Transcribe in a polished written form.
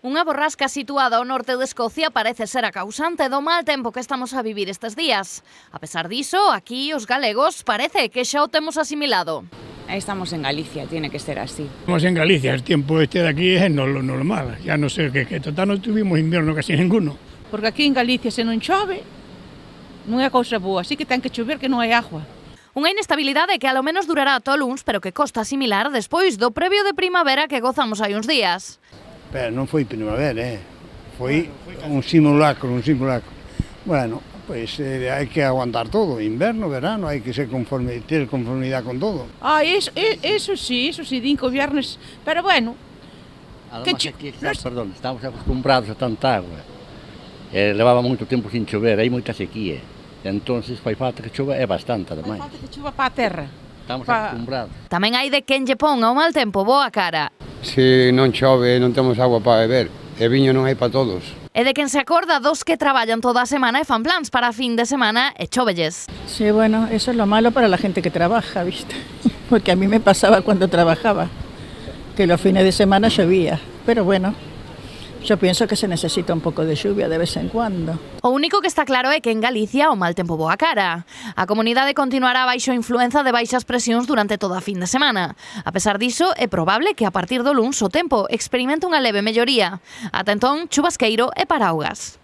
Unha borrasca situada ao norte de Escocia parece ser a causante do mal tempo que estamos a vivir estes días. A pesar diso, aquí os galegos parece que xa o temos asimilado. Estamos en Galicia, tiene que ser así. Estamos en Galicia, el tiempo este de aquí é lo normal. Ya no sé que total non tuvimos invierno casi ninguno. Porque aquí en Galicia se non chove, non é cousa boa, así que ten que chover que non hai agua. Unha inestabilidade que alo menos durará ata o luns, pero que costa asimilar despois do previo de primavera que gozamos hai uns días. Pero non foi primavera, foi un simulacro. Bueno, pois hai que aguantar todo, inverno, verano, hai que ter conformidade con todo. Eso sí, din que o viernes, pero bueno. Además aquí, perdón, estamos acostumbrados a tanta agua. Levaba moito tempo sin chover, hai moita sequía. Entonces fai falta que chova, é bastante, ademais. Fai falta que chova para a terra. Estamos acostumbrados. Tamén hai de quen lle pon ao mal tempo boa cara. Se non chove non temos agua para beber, e viño non hai para todos. E de quen se acorda dos que traballan toda a semana e fan plans para a fin de semana e chóvelles. Sí, bueno, eso es lo malo para la gente que trabaja, ¿viste? Porque a mí me pasaba cuando trabajaba, que los fines de semana llovía, pero bueno, yo pienso que se necesita un pouco de lluvia de vez en cuando. O único que está claro é que en Galicia o mal tempo boa cara. A comunidade continuará baixo a influenza de baixas presións durante toda a fin de semana. A pesar diso, é probable que a partir do luns o tempo experimente unha leve melloría. Ata entón, chubasqueiro e paraugas.